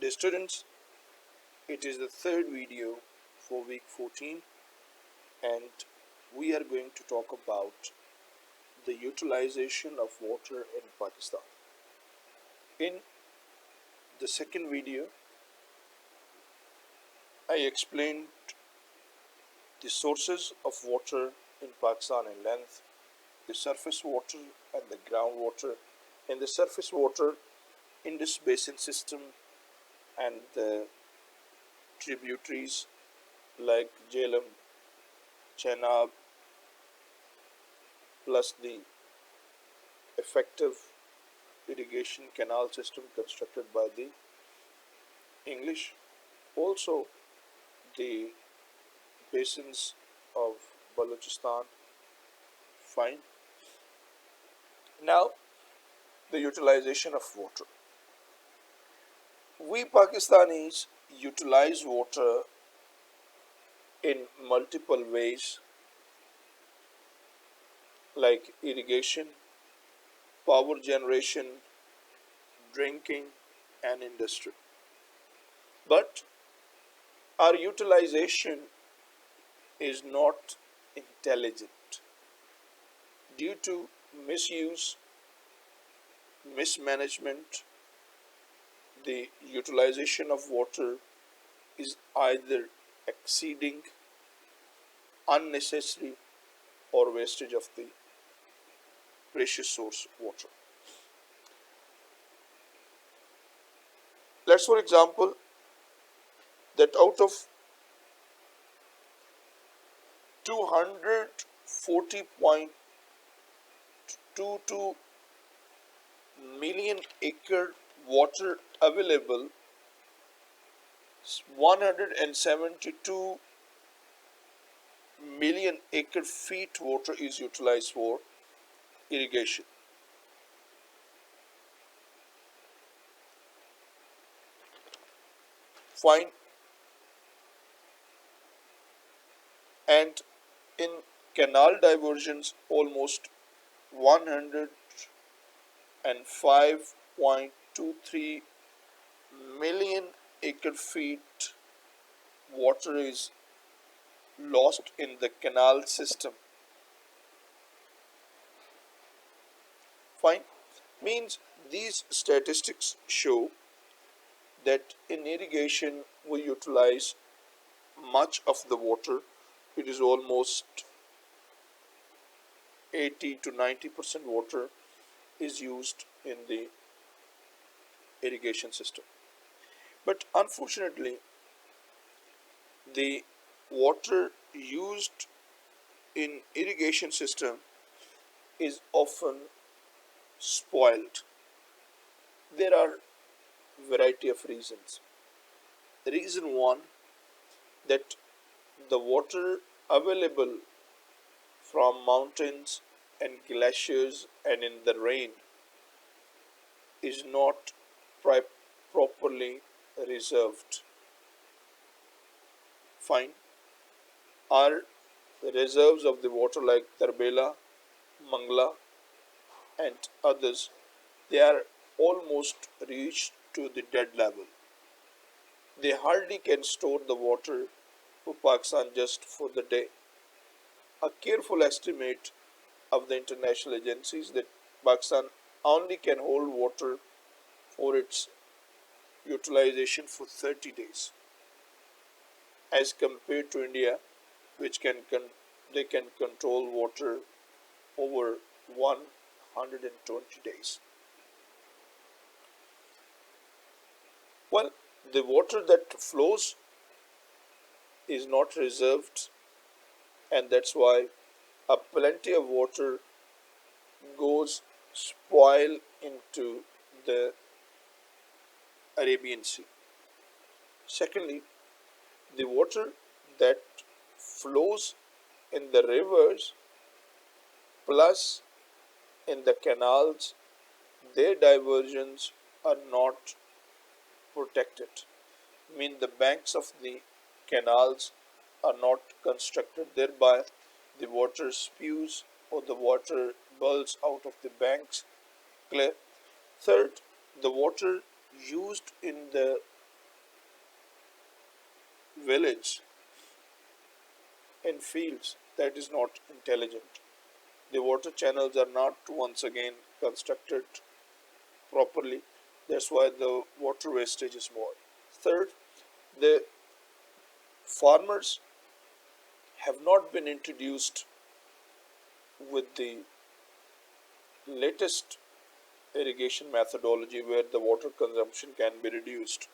Dear students, it is the third video for week 14 and we are going to talk about the utilization of water in Pakistan. In the second video, I explained the sources of water in Pakistan in length, the surface water and the groundwater. In the surface water, Indus Basin system and the tributaries like Jhelum, Chenab, plus the effective irrigation canal system constructed by the English. Also, the basins of Balochistan. Fine. Now, the utilization of water. We Pakistanis utilize water in multiple ways like irrigation, power generation, drinking, and industry. But our utilization is not intelligent due to misuse, mismanagement. The utilization of water is either exceeding, unnecessary, or wastage of the precious source water. Let's for example that out of 240.22 million acre water available, 172 million acre feet water is utilized for irrigation. Fine. And in canal diversions, almost 105.23 million acre feet water is lost in the canal system. Fine. Means these statistics show that in irrigation we utilize much of the water. It is almost 80 to 90% water is used in the irrigation system. But unfortunately, the water used in irrigation system is often spoiled. There are variety of reasons. Reason one, that the water available from mountains and glaciers and in the rain is not properly reserved. Fine. Our reserves of the water like Tarbela, Mangla and others, they are almost reached to the dead level. They hardly can store the water for Pakistan just for the day. A careful estimate of the international agencies that Pakistan only can hold water for its utilization for 30 days as compared to India, which they can control water over 120 days. Well, the water that flows is not reserved, and that's why a plenty of water goes spoil into the Arabian Sea. Secondly, the water that flows in the rivers plus in the canals, their diversions are not protected. Mean the banks of the canals are not constructed, thereby the water spews or the water bulges out of the banks. Clear. Third, the water used in the village in fields, that is not intelligent. The water channels are not once again constructed properly. That's why the water wastage is more. Third, the farmers have not been introduced with the latest irrigation methodology where the water consumption can be reduced.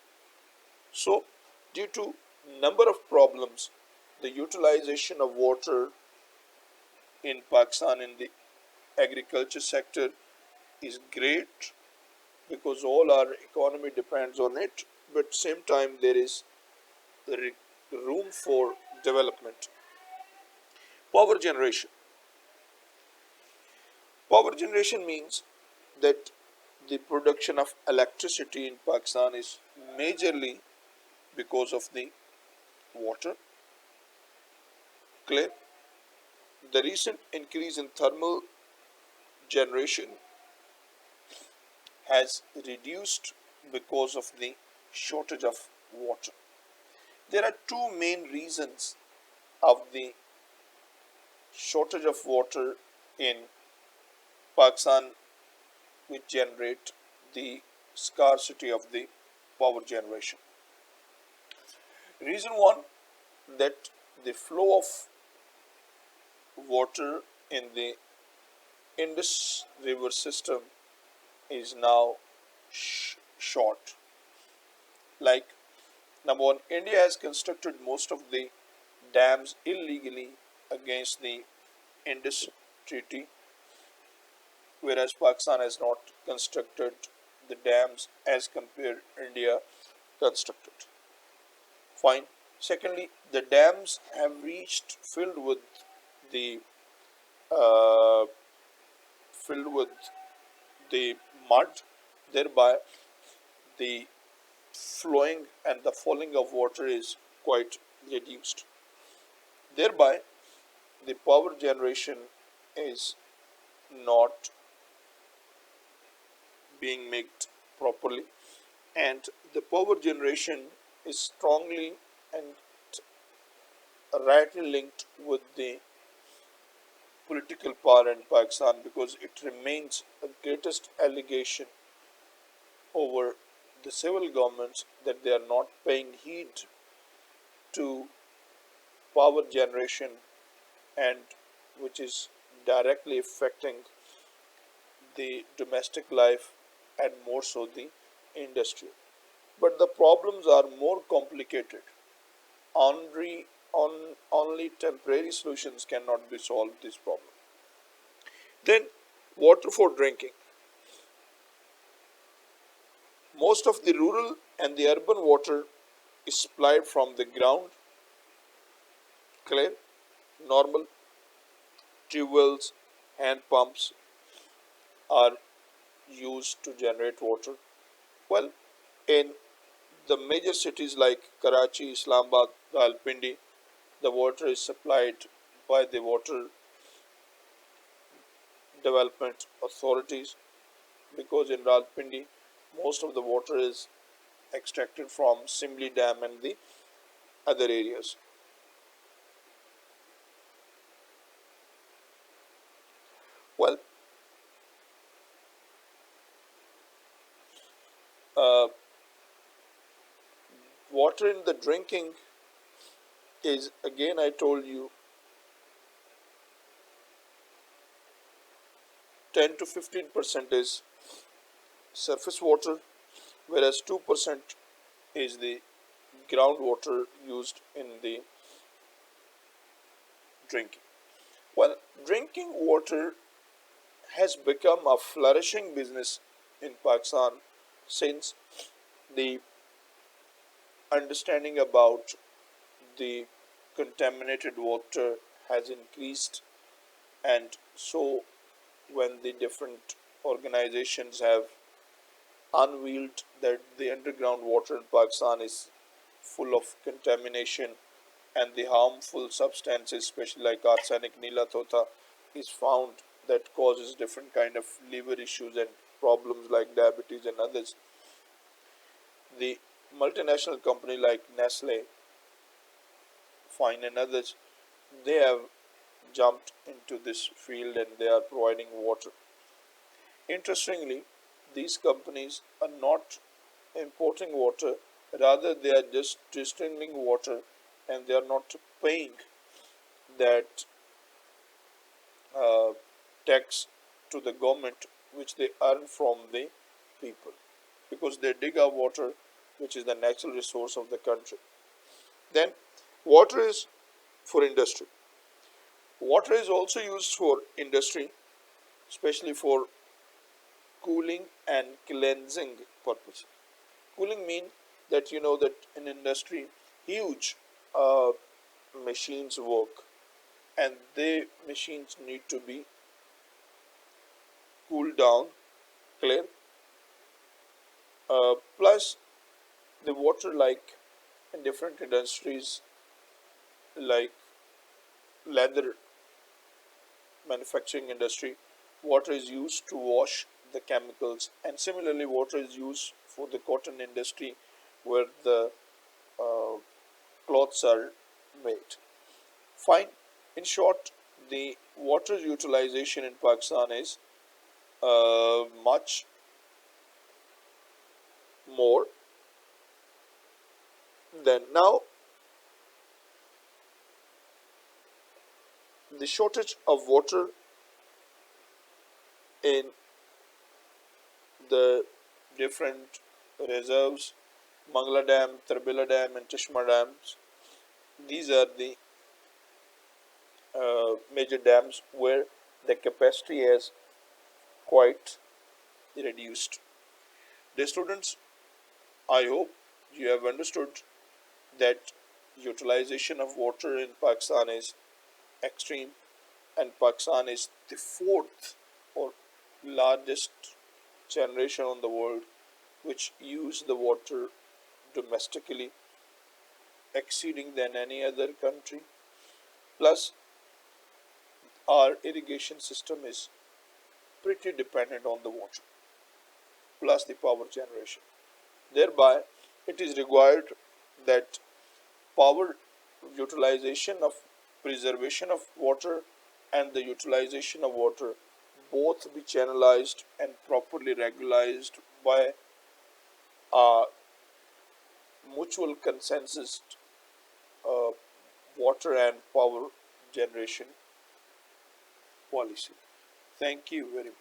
So, due to number of problems, the utilization of water in Pakistan in the agriculture sector is great because all our economy depends on it, but same time there is room for development. Power generation. Power generation means that the production of electricity in Pakistan is majorly because of the water. Clear? The recent increase in thermal generation has reduced because of the shortage of water. There are two main reasons of the shortage of water in Pakistan which generate the scarcity of the power generation. Reason one, that the flow of water in the Indus River system is now short. Like number one, India has constructed most of the dams illegally against the Indus Treaty, whereas Pakistan has not constructed the dams as compared India constructed. Fine. Secondly, the dams have reached the uh, filled with the mud, thereby the flowing and the falling of water is quite reduced. Thereby, the power generation is not being made properly, and the power generation is strongly and rightly linked with the political power in Pakistan because it remains the greatest allegation over the civil governments that they are not paying heed to power generation and which is directly affecting the domestic life and more so the industry. But the problems are more complicated. Only temporary solutions cannot be solved this problem. Then water for drinking. Most of the rural and the urban water is supplied from the ground, clear, normal, tube wells, hand pumps are used to generate water. Well, in the major cities like Karachi, Islamabad, Rawalpindi, the water is supplied by the water development authorities because in Rawalpindi most of the water is extracted from Simli Dam and the other areas. Well, uh, water in the drinking is again I told you 10 to 15% is surface water, whereas 2% is the groundwater used in the drinking. Well, drinking water has become a flourishing business in Pakistan since the understanding about the contaminated water has increased, and so when the different organizations have unveiled that the underground water in Pakistan is full of contamination and the harmful substances, especially like arsenic, Nila Tota, is found that causes different kind of liver issues and problems like diabetes and others. The multinational company like Nestle Fine and others, they have jumped into this field and they are providing water. Interestingly, these companies are not importing water, rather they are just distilling water and they are not paying that uh, tax to the government which they earn from the people, because they dig up water which is the natural resource of the country. Then water is for industry. Water is also used for industry, especially for cooling and cleansing purposes. Cooling means that you know that in industry huge uh, machines work and the machines need to be cooled down, clear. Plus the water, like in different industries like leather manufacturing industry, water is used to wash the chemicals, and similarly water is used for the cotton industry where the uh, cloths are made. Fine. In short, the water utilization in Pakistan is much more than now. The shortage of water in the different reserves, Mangla Dam, Tarbila Dam, and Chishma dams. These are the major dams where the capacity has quite reduced. Dear students, I hope you have understood that utilization of water in Pakistan is extreme, and Pakistan is the fourth or largest generation on the world which use the water domestically, exceeding than any other country. Plus, our irrigation system is pretty dependent on the water, plus the power generation. Thereby, it is required that power utilization of preservation of water and the utilization of water both be channelized and properly regularized by a mutual consensus uh, water and power generation policy. Thank you very much.